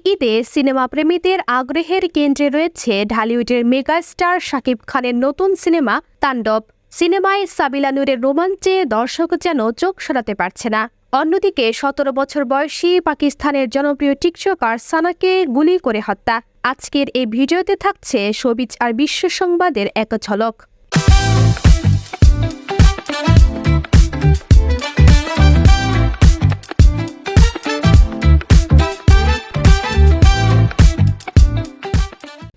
ঈদে সিনেমা প্রেমীদের আগ্রহের কেন্দ্রে রয়েছে ঢালিউডের মেগাস্টার শাকিব খানের নতুন সিনেমা তাণ্ডব। সিনেমায় সাবিলা নূরের রোমাঞ্চে দর্শক যেন চোখ সরাতে পারছে না। অন্যদিকে ১৭ বছর বয়সী পাকিস্তানের জনপ্রিয় টিকটকার সানাকে গুলি করে হত্যা। আজকের এই ভিডিওতে থাকছে শোবিজ আর বিশ্ব সংবাদের এক ঝলক।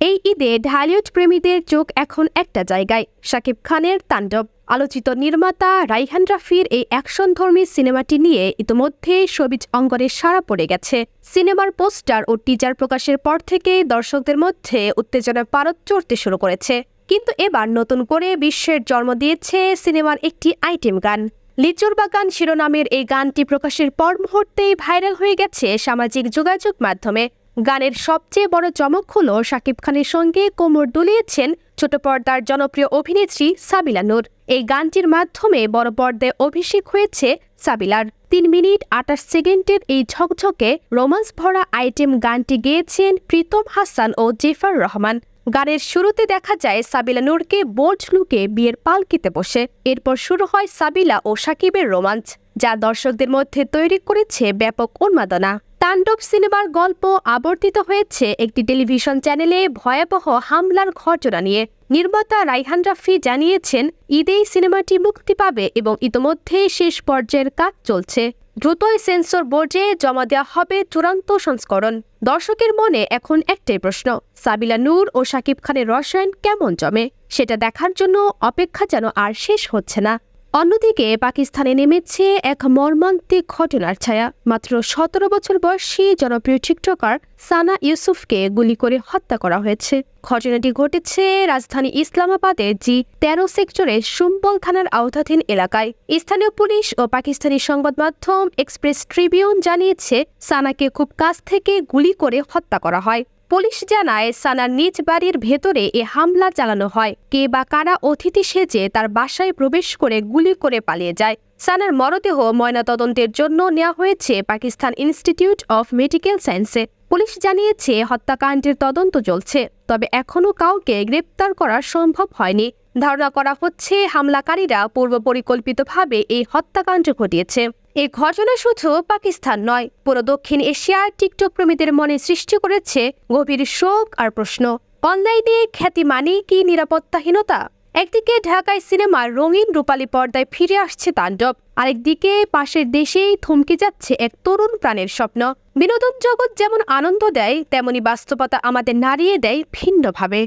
এই ঈদে ঢালিউড প্রেমীদের চোখ এখন একটা জায়গায়, শাকিব খানের তাণ্ডব। আলোচিত নির্মাতা রাইহান রাফির এই অ্যাকশনধর্মী সিনেমাটি নিয়ে ইতোমধ্যেই শোবিজ অঙ্গনে সাড়া পড়ে গেছে। সিনেমার পোস্টার ও টিজার প্রকাশের পর থেকেই দর্শকদের মধ্যে উত্তেজনার পারদ চড়তে শুরু করেছে। কিন্তু এবার নতুন করে বিশ্বের জন্ম দিয়েছে সিনেমার একটি আইটেম গান। লিচুর বাগান শিরোনামের এই গানটি প্রকাশের পর মুহূর্তেই ভাইরাল হয়ে গেছে সামাজিক যোগাযোগ মাধ্যমে। গানের সবচেয়ে বড় চমক হলো শাকিব খানের সঙ্গে কোমর দুলিয়েছেন ছোট পর্দার জনপ্রিয় অভিনেত্রী সাবিলা নূর। এই গানটির মাধ্যমে বড় পর্দায় অভিষেক হয়েছে সাবিলার। ৩ মিনিট ২৮ সেকেন্ডের এই ঝকঝকে রোমান্স ভরা আইটেম গানটি গেয়েছেন প্রীতম হাসান ও জেফার রহমান। গানের শুরুতে দেখা যায় সাবিলা নূরকে বোল্ড লুকে বিয়ের পালকিতে বসে। এরপর শুরু হয় সাবিলা ও শাকিবের রোমাঞ্চ, যা দর্শকদের মধ্যে তৈরি করেছে ব্যাপক উন্মাদনা। তাণ্ডব সিনেমার গল্প আবর্তিত হয়েছে একটি টেলিভিশন চ্যানেলে ভয়াবহ হামলার ঘটনা নিয়ে। নির্মাতা রাইহান রাফি জানিয়েছেন, ঈদেই সিনেমাটি মুক্তি পাবে এবং ইতোমধ্যেই শেষ পর্যায়ের কাজ চলছে। দ্রুতই সেন্সর বোর্ডে জমা দেওয়া হবে চূড়ান্ত সংস্করণ। দর্শকের মনে এখন একটাই প্রশ্ন, সাবিলা নূর ও শাকিব খানের রসায়ন কেমন জমে? সেটা দেখার জন্য অপেক্ষা যেন আর শেষ হচ্ছে না। অন্যদিকে পাকিস্তানে নেমেছে এক মর্মান্তিক ঘটনার ছায়া। মাত্র ১৭ বছর বয়সী জনপ্রিয় টিকটকার সানা ইউসুফকে গুলি করে হত্যা করা হয়েছে। ঘটনাটি ঘটেছে রাজধানী ইসলামাবাদের G13 সেক্টরের সুম্বল থানার আওতাধীন এলাকায়। স্থানীয় পুলিশ ও পাকিস্তানি সংবাদ মাধ্যম এক্সপ্রেস ট্রিবিউন জানিয়েছে, সানাকে খুব কাছ থেকে গুলি করে হত্যা করা হয়। পুলিশ জানায়, সানার নিজ বাড়ির ভেতরে এ হামলা চালানো হয়। কে বা কারা অতিথি সেজে তার বাসায় প্রবেশ করে গুলি করে পালিয়ে যায়। সানার মরদেহ ময়নাতদন্তের জন্য নেওয়া হয়েছে পাকিস্তান ইনস্টিটিউট অফ মেডিকেল সায়েন্সে। পুলিশ জানিয়েছে, হত্যাকাণ্ডের তদন্ত চলছে, তবে এখনও কাউকে গ্রেপ্তার করা সম্ভব হয়নি। ধারণা করা হচ্ছে হামলাকারীরা পূর্ব পরিকল্পিতভাবে এই হত্যাকাণ্ড ঘটিয়েছে। এই ঘটনা শুধু পাকিস্তান নয়, পুরো দক্ষিণ এশিয়ার টিকটক প্রেমীদের মনে সৃষ্টি করেছে গভীর শোক আর প্রশ্ন। অনলাইনে খ্যাতি মানেই কি নিরাপত্তাহীনতা? একদিকে ঢাকায় সিনেমার রঙিন রূপালী পর্দায় ফিরে আসছে তাণ্ডব, আরেকদিকে পাশের দেশেই থমকে যাচ্ছে এক তরুণ প্রাণের স্বপ্ন। বিনোদন জগৎ যেমন আনন্দ দেয়, তেমনি বাস্তবতা আমাদের নাড়িয়ে দেয় ভিন্নভাবে।